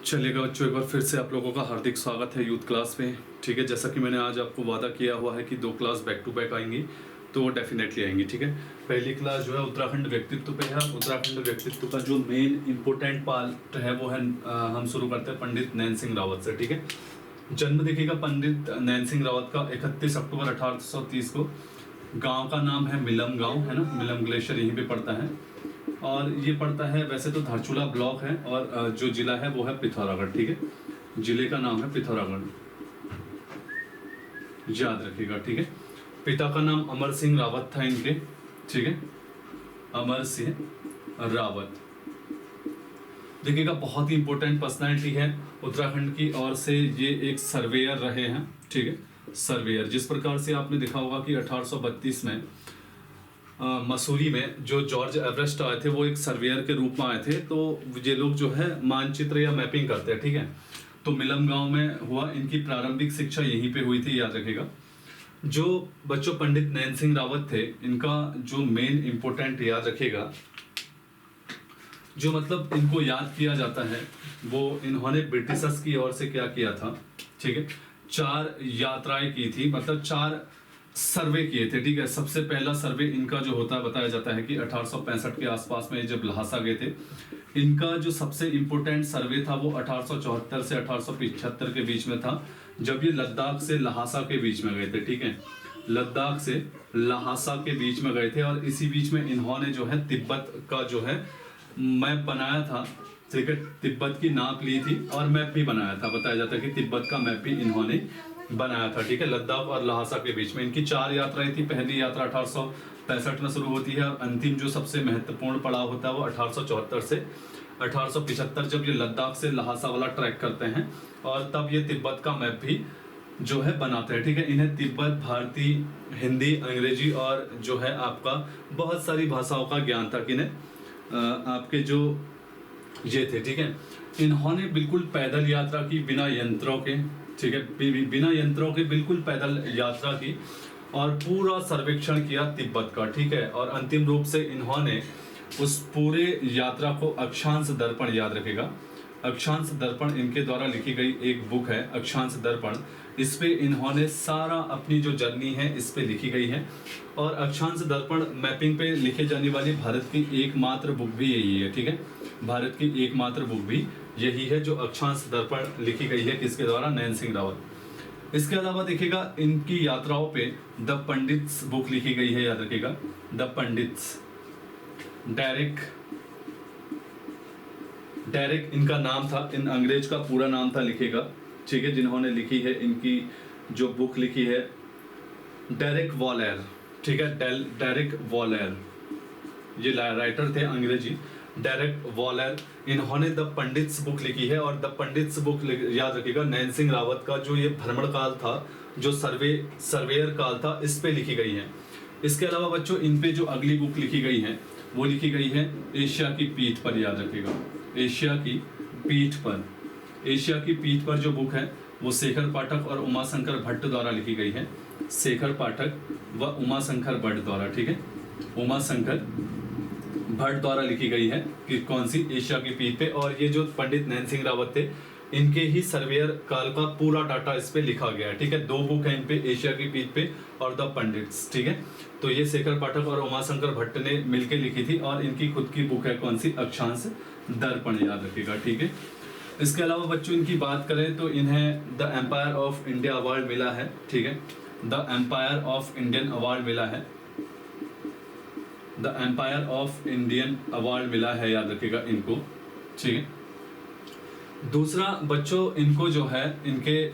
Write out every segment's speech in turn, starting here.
चलिएगा बच्चों, एक बार फिर से आप लोगों का हार्दिक स्वागत है यूथ क्लास में। ठीक है, जैसा कि मैंने आज आपको वादा किया हुआ है कि 2 क्लास बैक टू बैक आएंगी, तो वो डेफिनेटली आएंगी। ठीक है, पहली क्लास जो है उत्तराखंड व्यक्तित्व पे है। उत्तराखंड व्यक्तित्व का जो मेन इंपॉर्टेंट पार्ट है वो है हम शुरू करते हैं पंडित नैन सिंह रावत से। ठीक है, जन्म देखिएगा पंडित नैन सिंह रावत का 31 अक्टूबर 1830 को। गाँव का नाम है मिलम गाँव, है ना, मिलम ग्लेशियर यहीं पर पड़ता है। और ये पड़ता है वैसे तो धारचूला ब्लॉक है, और जो जिला है वो है पिथौरागढ़। ठीक है, जिले का नाम है पिथौरागढ़, याद रखिएगा। ठीक है, पिता का नाम अमर सिंह रावत था इनके। ठीक है, अमर सिंह रावत देखिएगा, बहुत ही इंपॉर्टेंट पर्सनालिटी है उत्तराखंड की ओर से। ये एक सर्वेयर रहे हैं। ठीक है, सर्वेयर, जिस प्रकार से आपने देखा होगा कि 1832 में मसूरी में जो जॉर्ज एवरेस्ट आए थे वो एक सर्वेयर के रूप में आए थे। तो ये लोग जो है मानचित्र या मैपिंग करते हैं। ठीक है, तो मिलम गांव में हुआ, इनकी प्रारंभिक शिक्षा यहीं पे हुई थी, याद रखेगा। जो बच्चों पंडित नैन सिंह रावत थे, इनका जो मेन इंपॉर्टेंट याद रखेगा, जो मतलब इनको याद किया जाता है, वो इन्होंने ब्रिटिशर्स की ओर से क्या किया था। ठीक है, 4 यात्राएं की थी, मतलब 4 सर्वे किए थे। ठीक है, सबसे पहला सर्वे इनका जो होता है, बताया जाता है कि 1865 के आसपास में जब लहासा गए थे। इनका जो सबसे इम्पोर्टेंट सर्वे था वो 1874 से 1875 के बीच में था, जब ये लद्दाख से लहासा के बीच में गए थे। ठीक है, लद्दाख से लहासा के बीच में गए थे, और इसी बीच में इन्होंने जो है तिब्बत का जो है मैप बनाया था। ठीक है, तिब्बत की नाप ली थी और मैप भी बनाया था। बताया जाता है कि तिब्बत का मैप भी इन्होंने बनाया था। ठीक है, लद्दाख और लहासा के बीच में इनकी 4 यात्राएं थी। पहली यात्रा 1865 में शुरू होती है, और अंतिम जो सबसे महत्वपूर्ण पड़ाव होता है वो 1874 से 1875, जब ये लद्दाख से लहासा वाला ट्रैक करते हैं, और तब ये तिब्बत का मैप भी जो है बनाते हैं। ठीक है, इन्हें तिब्बत, भारती, हिंदी, अंग्रेजी और जो है आपका बहुत सारी भाषाओं का ज्ञान था। कि आपके जो ये थे, ठीक है, इन्होंने बिल्कुल पैदल यात्रा की, बिना यंत्रों के। ठीक है, बिना यंत्रों के बिल्कुल पैदल यात्रा की, और पूरा सर्वेक्षण किया तिब्बत का। ठीक है, और अंतिम रूप से इन्होंने उस पूरे यात्रा को अक्षांश दर्पण, याद रखेगा, अक्षांश दर्पण इनके द्वारा लिखी गई एक बुक है, अक्षांश दर्पण। इस पे इन्होंने सारा अपनी जो जर्नी है इस पे लिखी गई है, और अक्षांश दर्पण मैपिंग पे लिखे जाने वाली भारत की एकमात्र बुक भी यही है। ठीक है, भारत की एकमात्र बुक भी यही है, जो अक्षांश दर्पण लिखी गई है, किसके द्वारा, नैन सिंह रावत। इसके अलावा देखिएगा, इनकी यात्राओं पे द पंडित्स बुक लिखी गई है, याद रखिएगा, द पंडित्स। डेरेक इनका नाम था, इन अंग्रेज का पूरा नाम था, लिखेगा। ठीक है, जिन्होंने लिखी है, इनकी जो बुक लिखी है, डेरेक वॉलेर। ठीक है, डेरेक वॉलेर, ये राइटर थे अंग्रेजी, डेरेक वॉलेर। इन्होंने द पंडित्स बुक लिखी है, और द पंडित्स बुक याद रखिएगा, नैन सिंह रावत का जो ये भ्रमण काल था, जो सर्वेयर काल था, इस पे लिखी गई है। इसके अलावा बच्चों, इन पे जो अगली बुक लिखी गई है वो लिखी गई है एशिया की पीठ पर, याद रखिएगा, एशिया की पीठ पर। एशिया की पीठ पर जो बुक है वो शेखर पाठक और उमाशंकर भट्ट द्वारा लिखी गई है। शेखर पाठक व उमाशंकर भट्ट द्वारा। ठीक है, उमाशंकर भट्ट द्वारा लिखी गई है, कि कौन सी, एशिया की पीठ पे। और ये जो पंडित नैन सिंह रावत थे, इनके ही सर्वेयर काल का पूरा डाटा इस पे लिखा गया है। ठीक है, 2 बुक है इन पे, एशिया की पीठ पे और द पंडित्स। ठीक है, तो ये शेखर पाठक और उमाशंकर भट्ट ने मिलकर लिखी थी, और इनकी खुद की बुक है, कौन सी, अक्षांश दर्पण, याद रखिएगा। ठीक है, इसके अलावा बच्चों इनकी बात करें तो इन्हें the Empire of India award मिला है। ठीक है, the Empire of Indian award मिला है, the Empire of Indian award मिला है, याद रखिएगा इनको। ठीक है, दूसरा बच्चों, इनको जो है, इनके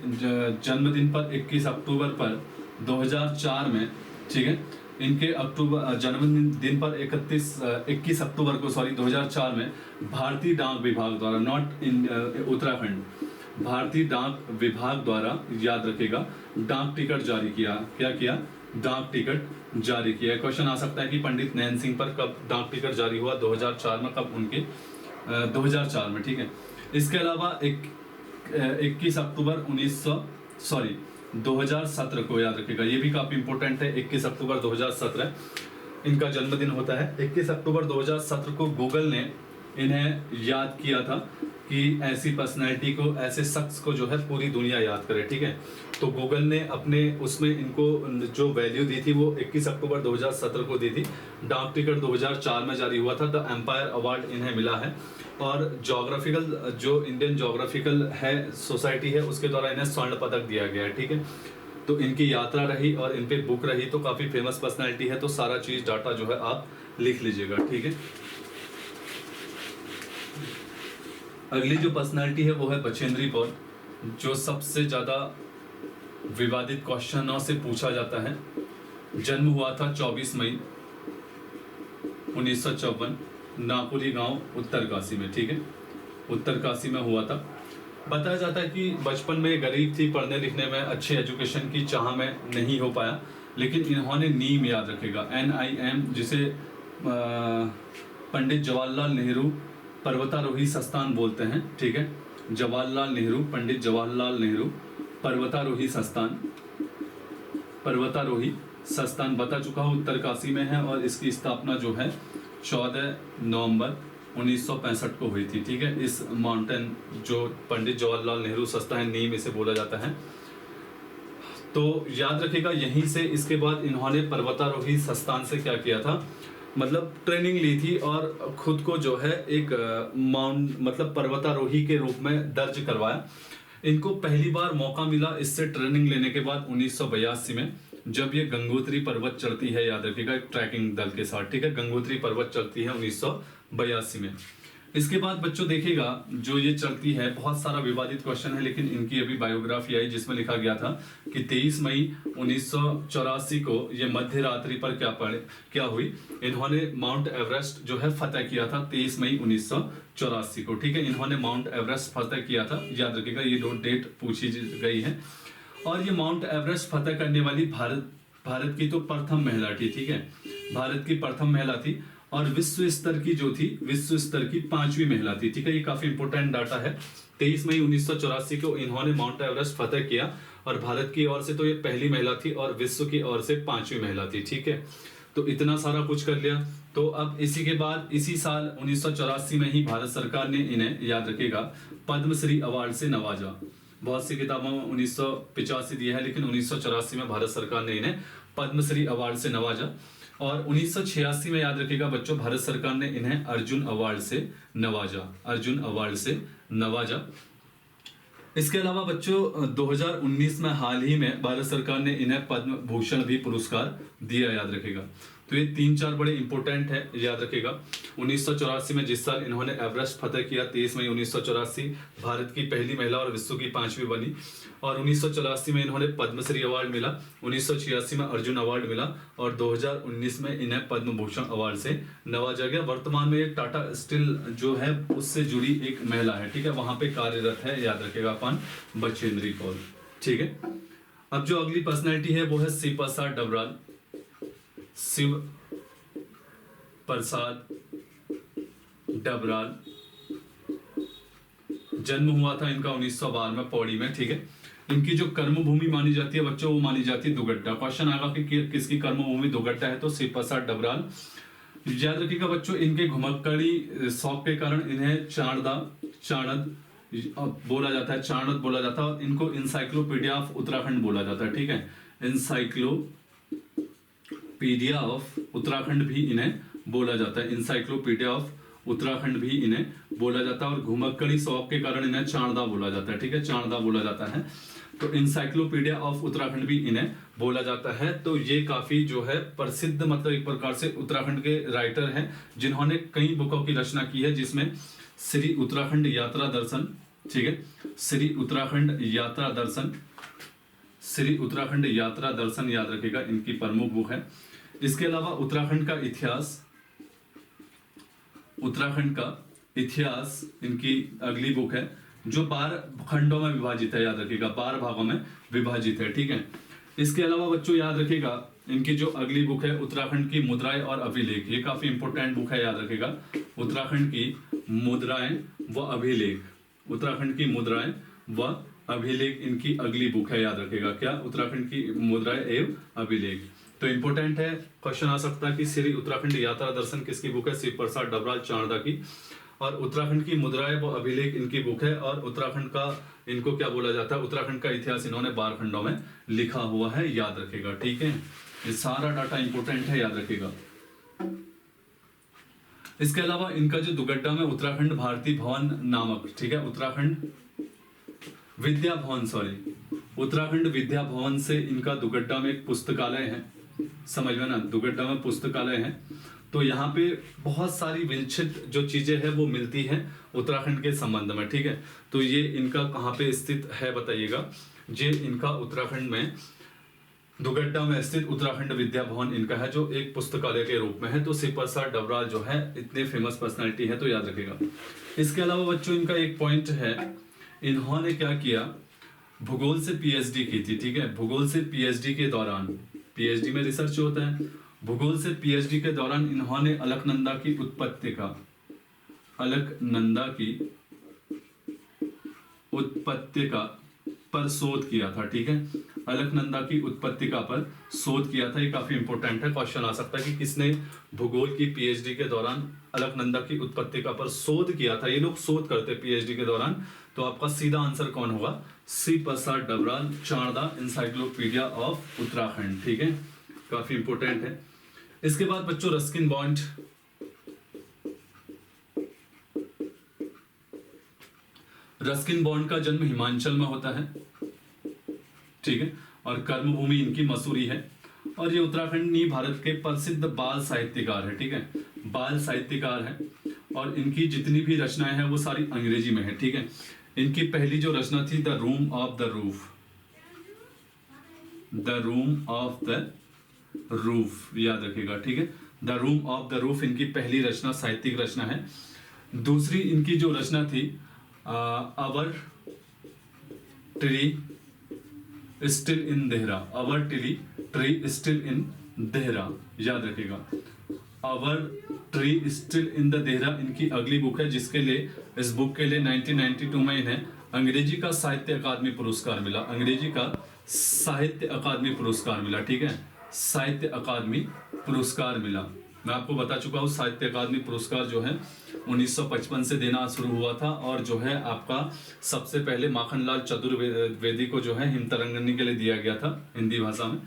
जन्मदिन पर 21 अक्टूबर पर 2004 में, ठीक है, इनके जन्मदिन पर 21 अक्टूबर को 2004 में भारतीय डाक विभाग द्वारा, नॉट इन उत्तराखंड, भारतीय डाक विभाग द्वारा, याद रखेगा, डाक टिकट जारी किया। क्या किया, डाक टिकट जारी किया। क्वेश्चन आ सकता है कि पंडित नैन सिंह पर कब डाक टिकट जारी हुआ, 2004 में, कब उनके 2004 में। ठीक है, इसके अलावा 21 अक्टूबर 2017 को, याद रखिएगा, ये भी काफी इंपॉर्टेंट है। 21 अक्टूबर 2017 इनका जन्मदिन होता है। 21 अक्टूबर 2017 को गूगल ने इन्हें याद किया था कि ऐसी पर्सनैलिटी को, ऐसे शख्स को जो है पूरी दुनिया याद करे, ठीक है। तो गूगल ने अपने उसमें इनको जो वैल्यू दी थी वो 21 अक्टूबर 2017 को दी थी। डाक टिकट 2004 में जारी हुआ था। द एम्पायर अवार्ड इन्हें मिला है। और जोग्राफिकल, जो इंडियन जोग्राफिकल है सोसाइटी है, उसके द्वारा इन्हें स्वर्ण पदक दिया गया है, ठीक है। तो इनकी यात्रा रही और इन पे बुक रही, तो काफ़ी फेमस पर्सनैलिटी है। तो सारा चीज़ डाटा जो है आप लिख लीजिएगा, ठीक है। अगली जो पर्सनालिटी है वो है बचेंद्री पाल, जो सबसे ज़्यादा विवादित क्वेश्चनों से पूछा जाता है। जन्म हुआ था 24 मई 1954, नाकुरी गांव उत्तरकाशी में, ठीक है। उत्तरकाशी में हुआ था। बताया जाता है कि बचपन में गरीब थी, पढ़ने लिखने में, अच्छे एजुकेशन की चाह में नहीं हो पाया, लेकिन इन्होंने नीम याद रखेगा, NIM, जिसे पंडित जवाहरलाल नेहरू पर्वतारोही संस्थान बोलते हैं, ठीक है। जवाहरलाल नेहरू, पंडित जवाहरलाल नेहरू पर्वतारोही संस्थान बता चुका हूँ, उत्तरकाशी में है। और इसकी स्थापना जो है 14 नवंबर 1965 को हुई थी, ठीक है। इस माउंटेन जो पंडित जवाहरलाल नेहरू संस्थान है, नीम इसे बोला जाता है, तो याद रखिएगा यहीं से। इसके बाद इन्होंने पर्वतारोही संस्थान से क्या किया था, मतलब ट्रेनिंग ली थी और खुद को जो है एक मतलब पर्वतारोही के रूप में दर्ज करवाया। इनको पहली बार मौका मिला इससे ट्रेनिंग लेने के बाद 1982 में, जब ये गंगोत्री पर्वत चढ़ती है, याद रखिएगा, एक ट्रैकिंग दल के साथ, ठीक है। गंगोत्री पर्वत चढ़ती है 1982 में। इसके बाद बच्चों देखिएगा, जो ये चढ़ती है, बहुत सारा विवादित क्वेश्चन है, लेकिन इनकी अभी बायोग्राफी आई जिसमें लिखा गया था कि 23 मई 1984 को ये मध्य रात्रि पर क्या हुई, इन्होंने माउंट एवरेस्ट जो है फतेह किया था 23 मई 1984 को, ठीक है। इन्होंने माउंट एवरेस्ट फतेह किया था, याद रखिएगा, ये दो डेट पूछी गई है। और ये माउंट एवरेस्ट फतेह करने वाली भारत की तो प्रथम महिला थी, ठीक है। भारत की प्रथम महिला थी और विश्व स्तर की जो थी, विश्व स्तर की 5वीं महिला थी, ठीक है। ये काफी इंपोर्टेंट डाटा है। 23 मई 1984 को इन्होंने माउंट एवरेस्ट फतेह किया और भारत की ओर से तो ये पहली महिला थी और विश्व की ओर से 5वीं महिला थी, ठीक है। तो इतना सारा कुछ कर लिया। तो अब इसी के बाद इसी साल 1984 में ही भारत सरकार ने इन्हें, याद रखिएगा, पद्मश्री अवार्ड से नवाजा। बहुत सी किताबों में 1985 दिया है, लेकिन 1984 में भारत सरकार ने इन्हें पद्मश्री अवार्ड से नवाजा। और 1986 में, याद रखिएगा बच्चों, भारत सरकार ने इन्हें अर्जुन अवार्ड से नवाजा, अर्जुन अवार्ड से नवाजा। इसके अलावा बच्चों 2019 में हाल ही में भारत सरकार ने इन्हें पद्म भूषण भी पुरस्कार दिया, याद रखिएगा। तो ये 3-4 बड़े इंपॉर्टेंट है, याद रखिएगा। 1984 में जिस साल इन्होंने एवरेस्ट फतेह किया, 23 मई 1984, भारत की पहली महिला और विश्व की 5वीं बनी। और 1984 में इन्होंने पद्मश्री अवार्ड मिला, 1986 में अर्जुन अवार्ड मिला और 2019 में इन्हें पद्म भूषण अवार्ड से नवाजा गया। वर्तमान में टाटा स्टील जो है उससे जुड़ी एक महिला है, ठीक है, वहां पे कार्यरत है, याद रखेगा अपन, बचेंद्री पाल, ठीक है। अब जो अगली पर्सनैलिटी है वो है शिव प्रसाद डबराल। शिव प्रसाद डबराल, जन्म हुआ था इनका 1912 में पौड़ी में, ठीक है। इनकी जो कर्मभूमि मानी जाती है बच्चों, वो मानी जाती है दुगड्डा। क्वेश्चन आएगा कि किसकी कर्मभूमि दुगड्डा है, तो शिव प्रसाद डबराल। याद रखिएगा बच्चों, इनके घुमक्कड़ी शौक के कारण इन्हें चाणद बोला जाता है, चाणद बोला जाता है। और इनको इंसाइक्लोपीडिया ऑफ उत्तराखंड बोला जाता है, ठीक है। इंसाइक्लोपीडिया ऑफ उत्तराखंड भी इन्हें बोला जाता है, इंसाइक्लोपीडिया ऑफ उत्तराखंड भी इन्हें बोला जाता है। और घुमक्कड़ी शौक के कारण इन्हें चाणदा बोला जाता है, ठीक है, चाणदा बोला जाता है। तो इंसाइक्लोपीडिया ऑफ उत्तराखंड भी इन्हें बोला जाता है। तो ये काफी जो है प्रसिद्ध, मतलब एक प्रकार से उत्तराखंड के राइटर हैं, जिन्होंने कई बुकों की रचना की है, जिसमें श्री उत्तराखंड यात्रा दर्शन, ठीक है, श्री उत्तराखंड यात्रा दर्शन, श्री उत्तराखंड यात्रा दर्शन, याद रखिएगा, इनकी प्रमुख बुक है। इसके अलावा उत्तराखंड का इतिहास, उत्तराखंड का इतिहास इनकी अगली बुक है, जो 12 खंडों में विभाजित है, याद रखिएगा, 12 भागों में विभाजित है, ठीक है। इसके अलावा बच्चों याद रखिएगा, इनकी जो अगली बुक है उत्तराखंड की मुद्राएं और अभिलेख, ये काफी इंपॉर्टेंट बुक है, याद रखिएगा। उत्तराखंड की मुद्राएं व अभिलेख, उत्तराखंड की मुद्राएं व अभिलेख इनकी अगली बुक है, याद रखिएगा। क्या? उत्तराखंड की मुद्राएं एवं अभिलेख। तो इंपॉर्टेंट है, क्वेश्चन आ सकता है कि श्री उत्तराखंड यात्रा दर्शन किसकी बुक है? शिव प्रसाद डबराल चाणदा की। और उत्तराखंड की मुद्राएं व अभिलेख इनकी बुक है, और उत्तराखंड का इनको क्या बोला जाता है, उत्तराखंड का इतिहास इन्होंने 12 खंडों में लिखा हुआ है, याद रखेगा। ठीक है, ये सारा डाटा इंपोर्टेंट है, याद रखेगा। इसके अलावा इनका जो दुगड्डा में उत्तराखंड भारती भवन नामक, ठीक है, उत्तराखंड विद्या भवन, सॉरी, उत्तराखंड विद्या भवन से इनका दुगड्डा में एक पुस्तकालय है, समझ में ना, दुगड्डा में पुस्तकालय है। तो यहाँ पे बहुत सारी विलक्षित जो चीजें हैं वो मिलती हैं उत्तराखंड के संबंध में। ठीक है, तो ये इनका कहाँ पे स्थित है बताइएगा। ये इनका उत्तराखंड में दुगड्डा में स्थित उत्तराखंड विद्या भवन इनका है, जो एक पुस्तकालय के रूप में है। तो श्री प्रसाद डबराल जो है इतने फेमस पर्सनालिटी है, तो याद रखेगा। इसके अलावा बच्चों इनका एक पॉइंट है, इन्होंने क्या किया, भूगोल से पीएचडी की थी। ठीक है, भूगोल से पीएचडी के दौरान, पीएचडी में रिसर्च होता है, भूगोल से पीएचडी के दौरान इन्होंने अलकनंदा की उत्पत्ति का, अलकनंदा की उत्पत्ति का पर शोध किया था। ठीक है, अलकनंदा की उत्पत्ति का पर शोध किया था। ये काफी इंपॉर्टेंट है, क्वेश्चन आ सकता है कि किसने भूगोल की पीएचडी के दौरान अलकनंदा की उत्पत्ति का पर शोध किया था। ये लोग शोध करते पीएचडी के दौरान, तो आपका सीधा आंसर कौन होगा, श्री प्रसाद डबराल, चाणदा इंसाइक्लोपीडिया ऑफ उत्तराखंड। ठीक है, काफी इंपॉर्टेंट है। इसके बाद बच्चों रस्किन बॉन्ड, रस्किन बॉन्ड का जन्म हिमाचल में होता है। ठीक है, और कर्मभूमि इनकी मसूरी है, और ये उत्तराखंडी भारत के प्रसिद्ध बाल साहित्यकार है। ठीक है, बाल साहित्यकार है, और इनकी जितनी भी रचनाएं हैं वो सारी अंग्रेजी में है। ठीक है, इनकी पहली जो रचना थी the room of the roof, the room of the roof, याद रखिएगा। ठीक है, the room of the roof इनकी पहली रचना, साहित्यिक रचना है। दूसरी इनकी जो रचना थी our tree still in Dehra, our tree still in Dehra, याद रखिएगा। Our tree still in the Dehra इनकी अगली बुक है, जिसके लिए, इस बुक के लिए 1992 में इन्हें अंग्रेजी का साहित्य अकादमी पुरस्कार मिला, अंग्रेजी का साहित्य अकादमी पुरस्कार मिला। ठीक है, साहित्य अकादमी पुरस्कार मिला। मैं आपको बता चुका हूँ, साहित्य अकादमी पुरस्कार जो है 1955 से देना शुरू हुआ था, और जो है आपका सबसे पहले माखनलाल चतुर्वेदी को जो है हिमतरंगिणी के लिए दिया गया था हिंदी भाषा में।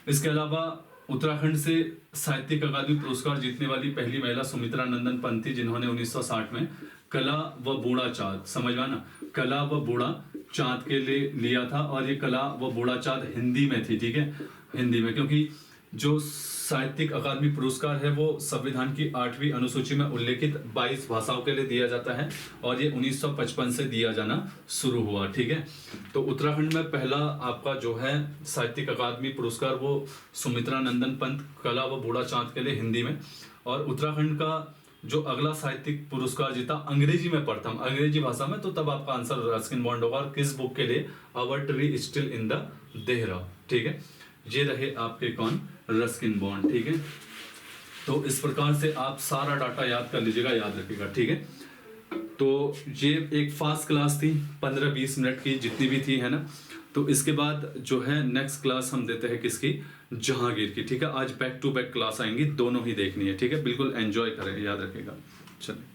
इसके अलावा उत्तराखंड से साहित्यिक अकादमी पुरस्कार जीतने वाली पहली महिला सुमित्रा नंदन पंत थी, जिन्होंने 1960 में कला व बूढ़ा चाँद, समझ ना, कला व बूढ़ा चाँद के लिए लिया था, और ये कला व बूढ़ा चाँद हिंदी में थी। ठीक है, हिंदी में, क्योंकि जो साहित्यिक अकादमी पुरस्कार है वो संविधान की 8वीं अनुसूची में उल्लेखित 22 भाषाओं के लिए दिया जाता है, और ये 1955 से दिया जाना शुरू हुआ। ठीक है, तो उत्तराखंड में पहला आपका जो है साहित्यिक अकादमी पुरस्कार वो सुमित्रा नंदन पंत, कला व बूढ़ा चाँद के लिए हिंदी में। और उत्तराखंड का जो अगला साहित्यिक पुरस्कार जीता अंग्रेजी में, प्रथम अंग्रेजी भाषा में, तो तब आपका आंसर रस्किन बॉन्ड होगा। और किस बुक के लिए, our tree still in the Dehra. ठीक है, ये रहे आपके कौन, रस्किन बॉन्ड। ठीक है, तो इस प्रकार से आप सारा डाटा याद कर लीजिएगा, याद रखिएगा। ठीक है, तो ये एक फास्ट क्लास थी, 15-20 मिनट की जितनी भी थी, है ना। तो इसके बाद जो है नेक्स्ट क्लास हम देते हैं किसकी, जहांगीर की। ठीक है, आज बैक टू बैक क्लास आएंगी, दोनों ही देखनी है। ठीक है, बिल्कुल एंजॉय करें, याद रखिएगा। चलिए।